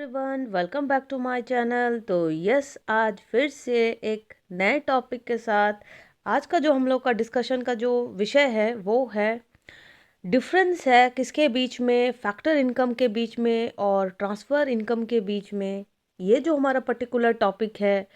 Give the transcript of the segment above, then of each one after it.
Everyone, welcome back to my channel. तो yes, आज फिर से एक नए टॉपिक के साथ आज का जो हम लोग का डिस्कशन का जो विषय है वो है डिफरेंस है किसके बीच में, फैक्टर इनकम के बीच में और ट्रांसफ़र इनकम के बीच में। ये जो हमारा पर्टिकुलर टॉपिक है,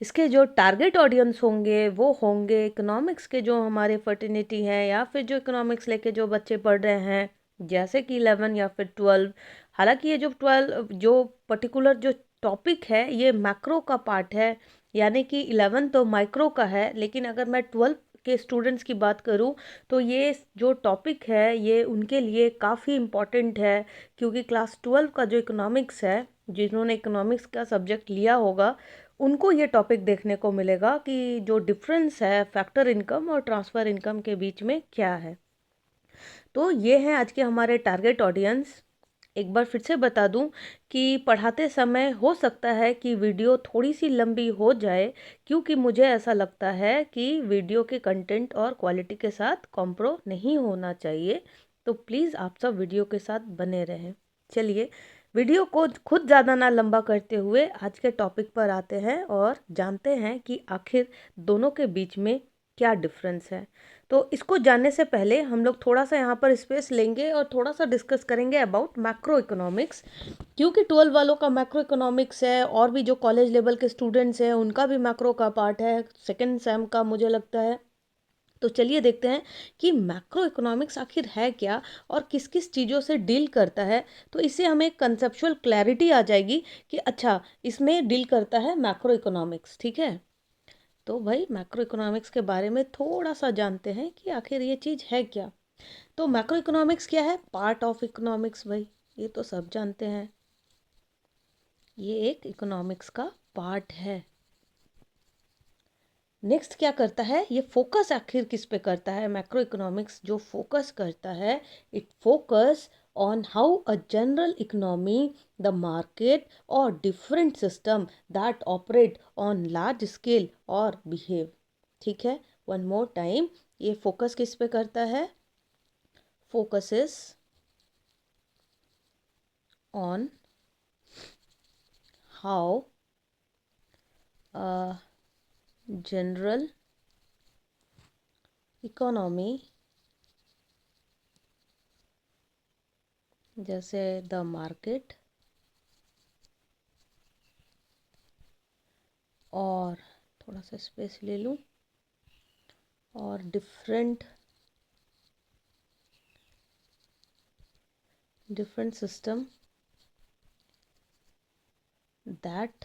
इसके जो टारगेट ऑडियंस होंगे वो होंगे इकोनॉमिक्स के जो हमारे फर्टिनिटी हैं या फिर जो इकोनॉमिक्स लेके जो बच्चे पढ़ रहे हैं, जैसे कि 11 या फिर 12। हालांकि ये जो 12 जो पर्टिकुलर जो टॉपिक है ये मैक्रो का पार्ट है, यानी कि 11 तो माइक्रो का है। लेकिन अगर मैं 12 के स्टूडेंट्स की बात करूं तो ये जो टॉपिक है ये उनके लिए काफ़ी इम्पॉर्टेंट है, क्योंकि क्लास 12 का जो इकोनॉमिक्स है, जिन्होंने इकोनॉमिक्स का सब्जेक्ट लिया होगा, उनको ये टॉपिक देखने को मिलेगा कि जो डिफरेंस है फैक्टर इनकम और ट्रांसफ़र इनकम के बीच में क्या है। तो ये हैं आज के हमारे टारगेट ऑडियंस। एक बार फिर से बता दूं कि पढ़ाते समय हो सकता है कि वीडियो थोड़ी सी लंबी हो जाए, क्योंकि मुझे ऐसा लगता है कि वीडियो के कंटेंट और क्वालिटी के साथ कॉम्प्रो नहीं होना चाहिए। तो प्लीज़ आप सब वीडियो के साथ बने रहें। चलिए, वीडियो को खुद ज़्यादा ना लंबा करते हुए आज के टॉपिक पर आते हैं और जानते हैं कि आखिर दोनों के बीच में क्या डिफरेंस है। तो इसको जानने से पहले हम लोग थोड़ा सा यहाँ पर स्पेस लेंगे और थोड़ा सा डिस्कस करेंगे अबाउट मैक्रो इकोनॉमिक्स, क्योंकि 12 वालों का मैक्रो इकोनॉमिक्स है और भी जो कॉलेज लेवल के स्टूडेंट्स हैं उनका भी मैक्रो का पार्ट है, सेकेंड सेम का मुझे लगता है। तो चलिए देखते हैं कि मैक्रो इकोनॉमिक्स आखिर है क्या और किस किस चीज़ों से डील करता है। तो इससे हमें कंसेप्चुअल क्लैरिटी आ जाएगी कि अच्छा, इसमें डील करता है मैक्रो इकोनॉमिक्स। ठीक है, तो भाई मैक्रो इकोनॉमिक्स के बारे में थोड़ा सा जानते हैं कि आखिर ये चीज़ है क्या। तो मैक्रो इकोनॉमिक्स क्या है? पार्ट ऑफ इकोनॉमिक्स भाई, ये तो सब जानते हैं। ये एक इकोनॉमिक्स का पार्ट है। नेक्स्ट क्या करता है, ये फोकस आखिर किस पे करता है? मैक्रो इकोनॉमिक्स जो फोकस करता है, it focus on how a general economy, the market और different system that operate on large scale और बिहेव। ठीक है, वन मोर टाइम, ये फोकस किस पे करता है? Focuses on how general economy, जैसे द मार्केट और थोड़ा सा स्पेस ले लूँ, और different system that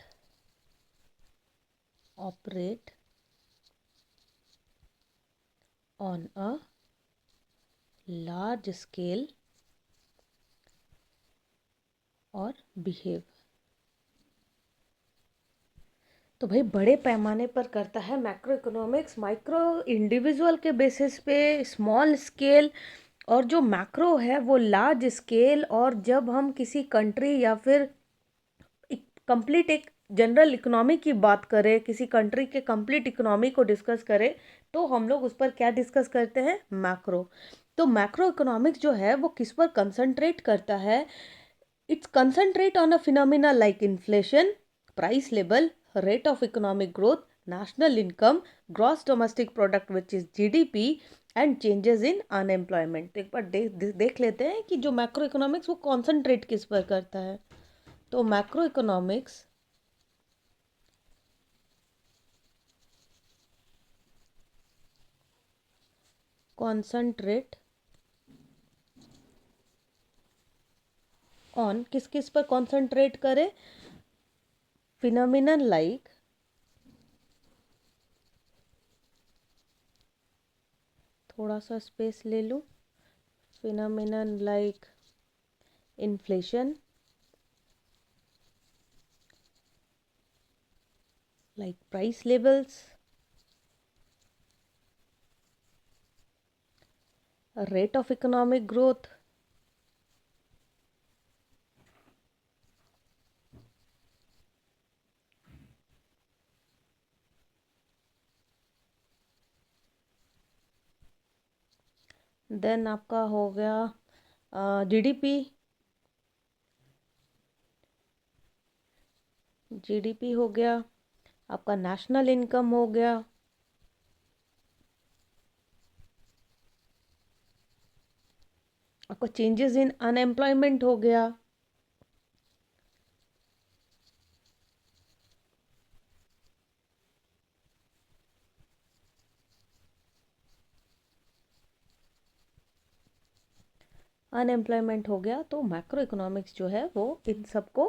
operate on a large scale और बिहेव। तो भाई बड़े पैमाने पर करता है मैक्रो इकोनॉमिक्स, माइक्रो इंडिविजुअल के बेसिस पे, स्मॉल स्केल। और जो मैक्रो है वो लार्ज स्केल। और जब हम किसी कंट्री या फिर कंप्लीट एक जनरल इकोनॉमी की बात करें, किसी कंट्री के कंप्लीट इकोनॉमी को डिस्कस करें, तो हम लोग उस पर क्या डिस्कस करते हैं? मैक्रो। तो मैक्रो इकोनॉमिक्स जो है वो किस पर कंसंट्रेट करता है? It's concentrate on a phenomena like inflation, price level, rate of economic growth, national income, gross domestic product which is GDP, and changes in unemployment. एक बार देख लेते हैं कि जो मैक्रो इकोनॉमिक्स वो कॉन्सेंट्रेट किस पर करता है। तो मैक्रो इकोनॉमिक्स कॉन्सेंट्रेट ऑन किस किस पर कॉन्सेंट्रेट करे? फिनोमिनन लाइक, थोड़ा सा स्पेस ले लूँ, phenomenon like inflation, like price levels, rate of economic growth, then आपका हो गया जीडीपी, जीडीपी हो गया, आपका नेशनल इनकम हो गया, आपका चेंजेस इन अनएम्प्लॉयमेंट हो गया, अनएम्प्लॉयमेंट हो गया। तो मैक्रो इकोनॉमिक्स जो है वो इन सब को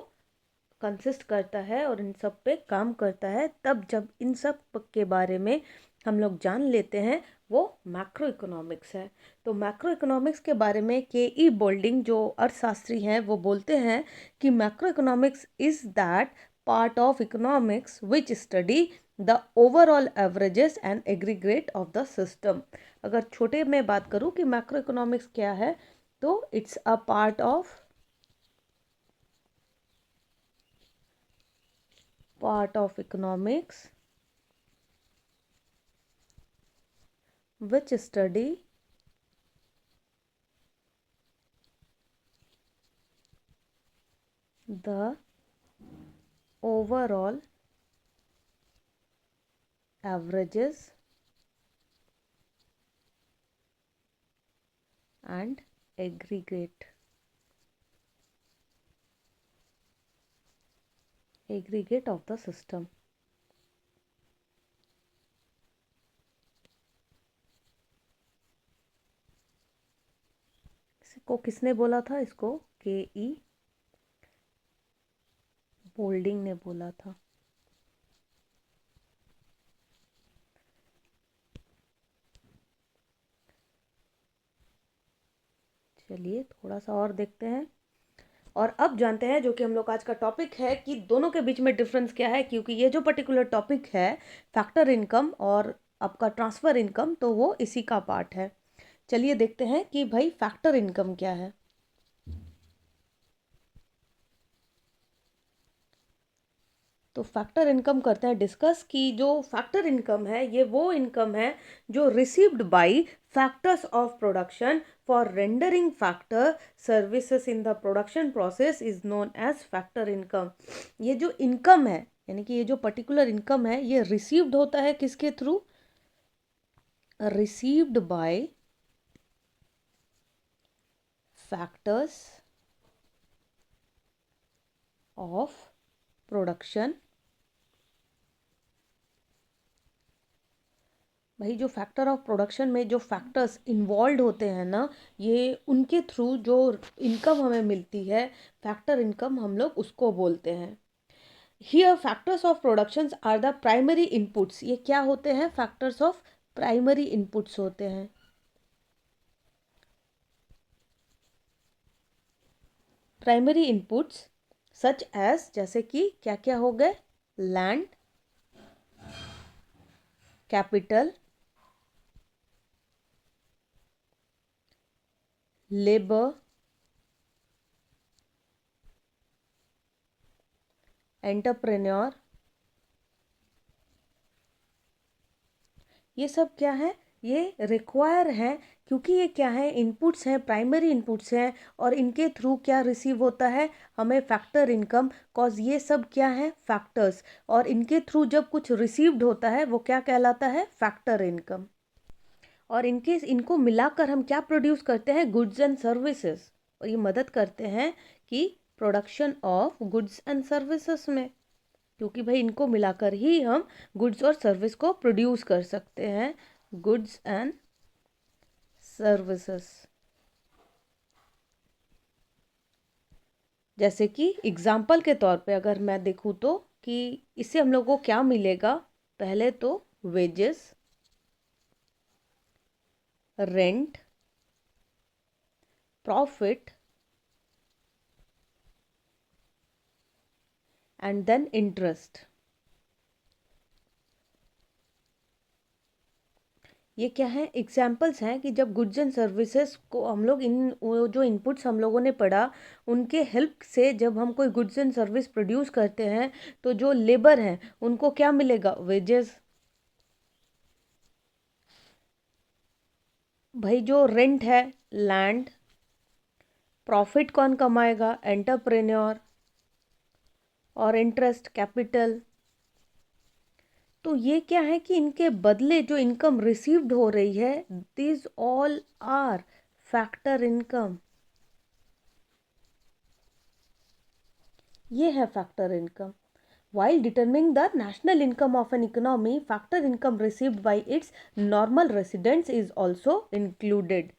कंसिस्ट करता है और इन सब पे काम करता है। तब जब इन सब के बारे में हम लोग जान लेते हैं, वो मैक्रो इकोनॉमिक्स है। तो मैक्रो इकोनॉमिक्स के बारे में के ई बोल्डिंग जो अर्थशास्त्री हैं वो बोलते हैं कि macro economics is that part of economics which study the overall averages and aggregate of the system. अगर छोटे में बात करूँ कि मैक्रो इकोनॉमिक्स क्या है, तो it's a part of economics which study the overall averages and aggregate of the system। इसको किसने बोला था? इसको के ई बोल्डिंग ने बोला था। चलिए थोड़ा सा और देखते हैं और अब जानते हैं, जो कि हम लोग आज का टॉपिक है, कि दोनों के बीच में डिफरेंस क्या है। क्योंकि ये जो पर्टिकुलर टॉपिक है फैक्टर इनकम और आपका ट्रांसफ़र इनकम, तो वो इसी का पार्ट है। चलिए देखते हैं कि भाई फैक्टर इनकम क्या है। तो फैक्टर इनकम करते हैं डिस्कस कि जो फैक्टर इनकम है ये वो इनकम है जो received by factors of production for rendering factor services in the production process is known age factor income. ये जो इनकम है, यानी कि ये जो पर्टिकुलर इनकम है, ये रिसीव्ड होता है किसके through? Received by factors of production. भाई जो फैक्टर ऑफ प्रोडक्शन में जो फैक्टर्स इन्वॉल्व होते हैं ना, ये उनके थ्रू जो इनकम हमें मिलती है, फैक्टर इनकम हम लोग उसको बोलते हैं। Here factors of productions are the primary inputs. ये क्या होते हैं? फैक्टर्स ऑफ प्राइमरी इनपुट्स होते हैं। प्राइमरी इनपुट्स सच एज, जैसे कि क्या क्या हो गए? Land, capital, labour, entrepreneur. ये सब क्या है? ये रिक्वायर है, क्योंकि ये क्या है? इनपुट्स हैं, प्राइमरी इनपुट्स हैं, और इनके थ्रू क्या रिसीव होता है? हमें फैक्टर इनकम। कॉज ये सब क्या है? फैक्टर्स। और इनके थ्रू जब कुछ रिसीव्ड होता है वो क्या कहलाता है? Factor income. और इनके इनको मिलाकर हम क्या प्रोड्यूस करते हैं? Goods and services. और ये मदद करते हैं कि production of goods and services में, क्योंकि भाई इनको मिलाकर ही हम गुड्स और सर्विस को प्रोड्यूस कर सकते हैं। Goods and services. जैसे कि एग्जाम्पल के तौर पे अगर मैं देखूँ तो, कि इससे हम लोग को क्या मिलेगा? पहले तो wages, rent, profit and then interest. ये क्या है? एग्जाम्पल्स हैं कि जब गुड्स एंड सर्विसेज को हम लोग इन वो जो इनपुट्स हम लोगों ने पढ़ा, उनके हेल्प से जब हम कोई गुड्स एंड सर्विस प्रोड्यूस करते हैं, तो जो लेबर हैं उनको क्या मिलेगा? वेजेस। भाई जो रेंट है, लैंड। प्रॉफिट कौन कमाएगा? एंटरप्रेन्योर। और इंटरेस्ट कैपिटल। तो ये क्या है कि इनके बदले जो इनकम रिसीव्ड हो रही है, this all are factor income. ये है factor income. While determining the national income of an economy, factor income received by its normal residents is also included.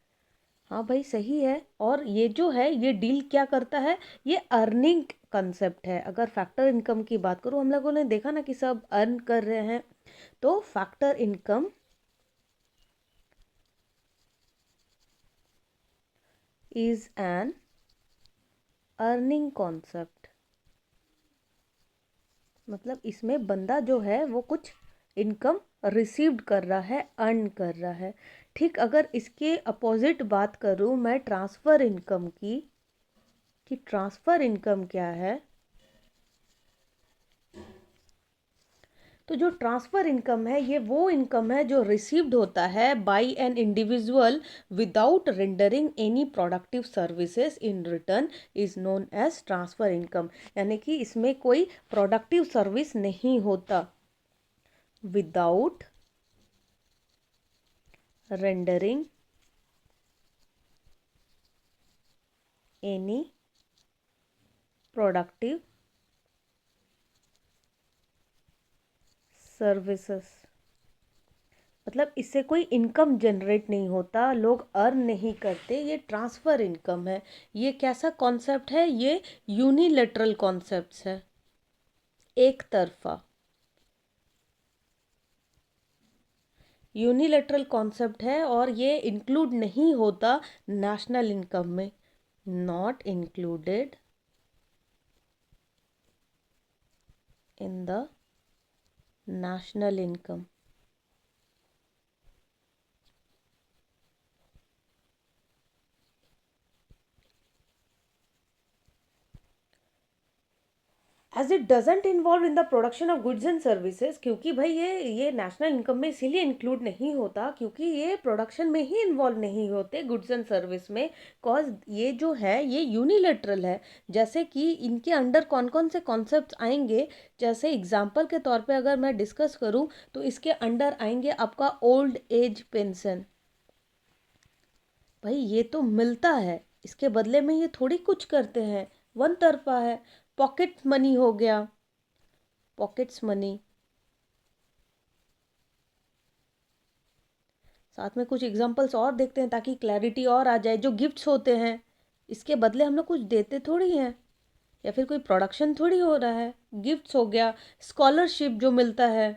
हाँ भाई सही है। और ये जो है ये डील क्या करता है, ये अर्निंग कंसेप्ट है। अगर फैक्टर इनकम की बात करूँ, हम लोगों ने देखा ना कि सब अर्न कर रहे हैं, तो factor income is an earning concept. मतलब इसमें बंदा जो है वो कुछ इनकम रिसीव्ड कर रहा है, अर्न कर रहा है। ठीक, अगर इसके अपोजिट बात करूँ मैं ट्रांसफ़र इनकम की, कि ट्रांसफ़र इनकम क्या है, तो जो ट्रांसफ़र इनकम है ये वो इनकम है जो रिसीव्ड होता है by an individual without rendering any productive services in return, is known as transfer income. यानी कि इसमें कोई प्रोडक्टिव सर्विस नहीं होता, without rendering any productive services. मतलब इससे कोई इनकम जनरेट नहीं होता, लोग अर्न नहीं करते, ये ट्रांसफ़र इनकम है। ये कैसा कॉन्सेप्ट है, ये यूनिलेटरल कॉन्सेप्ट है, एक तरफा यूनिलेटरल कॉन्सेप्ट है। और ये इंक्लूड नहीं होता नेशनल इनकम में, not included in the national income. As it doesn't involve in the production of goods and services, क्योंकि भाई ये नेशनल इनकम में इसीलिए इंक्लूड नहीं होता क्योंकि ये प्रोडक्शन में ही इन्वॉल्व नहीं होते गुड्स एंड सर्विस में। कॉज ये जो है ये यूनिलेटरल है। जैसे कि इनके अंडर कौन कौन से कॉन्सेप्ट्स आएंगे, जैसे एग्जाम्पल के तौर पे अगर मैं डिस्कस करूँ तो इसके अंडर आएंगे आपका ओल्ड एज पेंशन। भाई ये तो मिलता है, इसके बदले में ये थोड़ी कुछ करते हैं, वन तरफा है। पॉकेट मनी हो गया, पॉकेट्स मनी। साथ में कुछ एग्जांपल्स और देखते हैं ताकि क्लैरिटी और आ जाए। जो गिफ्ट्स होते हैं, इसके बदले हम लोग कुछ देते थोड़ी हैं, या फिर कोई प्रोडक्शन थोड़ी हो रहा है। गिफ्ट्स हो गया, स्कॉलरशिप जो मिलता है,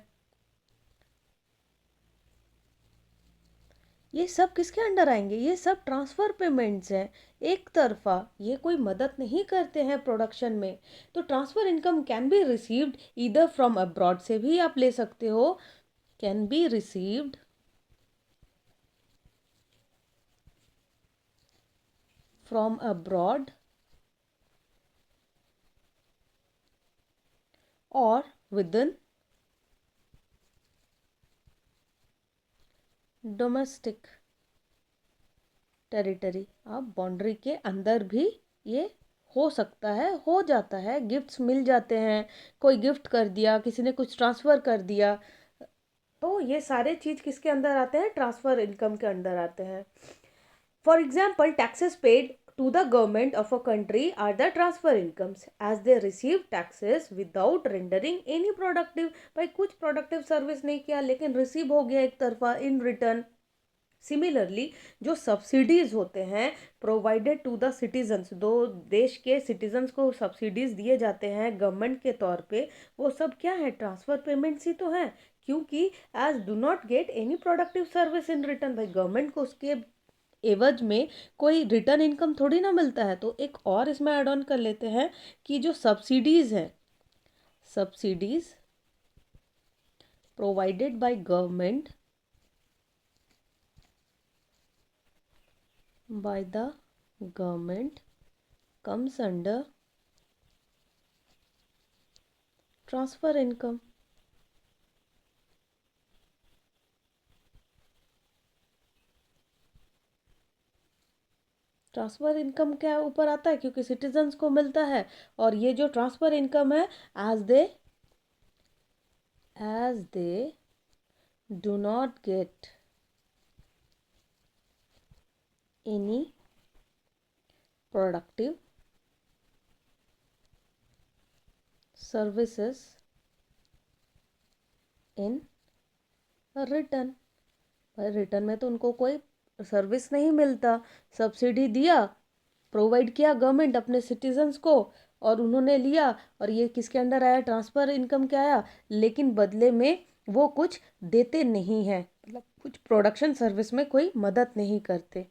ये सब किसके अंडर आएंगे, ये सब ट्रांसफ़र पेमेंट्स हैं, एक तरफा। ये कोई मदद नहीं करते हैं प्रोडक्शन में। तो transfer income can be received either from abroad, से भी आप ले सकते हो, can be received from abroad और विदिन डोमेस्टिक टेरिटरी। आप बाउंड्री के अंदर भी ये हो सकता है, हो जाता है। गिफ्ट्स मिल जाते हैं, कोई गिफ्ट कर दिया, किसी ने कुछ ट्रांसफ़र कर दिया, तो ये सारे चीज़ किसके अंदर आते हैं, ट्रांसफ़र इनकम के अंदर आते हैं। For example, taxes paid to the government of a country are the transfer incomes as they receive taxes without rendering any productive। भाई कुछ प्रोडक्टिव सर्विस नहीं किया लेकिन रिसीव हो गया एक तरफा इन रिटर्न। सिमिलरली जो सब्सिडीज होते हैं प्रोवाइडेड टू द सिटीजन्स, दो देश के सिटीजन्स को सब्सिडीज दिए जाते हैं गवर्नमेंट के तौर पे, वो सब क्या है, ट्रांसफ़र पेमेंट्स ही तो है। क्योंकि as do not get any productive service in return, भाई गवर्नमेंट को उसके एवज में कोई रिटर्न इनकम थोड़ी ना मिलता है। तो एक और इसमें ऐड ऑन कर लेते हैं कि जो सब्सिडीज़ हैं, subsidies provided by government by the government comes under transfer income। Transfer income के ऊपर आता है क्योंकि सिटीजन्स को मिलता है। और ये जो ट्रांसफ़र इनकम है, as they do not get any productive services in return. भाई रिटर्न में तो उनको कोई सर्विस नहीं मिलता। सब्सिडी दिया, प्रोवाइड किया गवर्नमेंट अपने सिटीजन्स को, और उन्होंने लिया, और ये किसके अंडर आया, ट्रांसफ़र इनकम के आया। लेकिन बदले में वो कुछ देते नहीं हैं, मतलब कुछ प्रोडक्शन सर्विस में कोई मदद नहीं करते।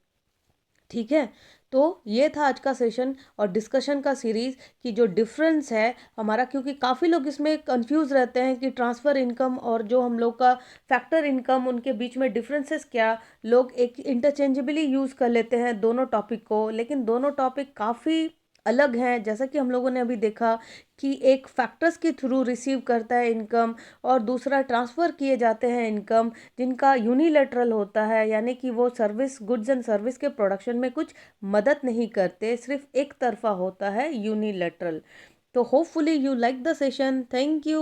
ठीक है, तो ये था आज का सेशन और डिस्कशन का सीरीज़ कि जो डिफरेंस है हमारा, क्योंकि काफ़ी लोग इसमें कंफ्यूज रहते हैं कि ट्रांसफ़र इनकम और जो हम लोग का फैक्टर इनकम, उनके बीच में डिफरेंसेस क्या। लोग एक इंटरचेंजेबली यूज़ कर लेते हैं दोनों टॉपिक को, लेकिन दोनों टॉपिक काफ़ी अलग हैं। जैसा कि हम लोगों ने अभी देखा कि एक फैक्टर्स के थ्रू रिसीव करता है इनकम, और दूसरा ट्रांसफ़र किए जाते हैं इनकम, जिनका यूनिलैटरल होता है, यानी कि वो सर्विस, गुड्स एंड सर्विस के प्रोडक्शन में कुछ मदद नहीं करते, सिर्फ एक तरफा होता है, यूनिलैटरल। तो hopefully you like the session. Thank you.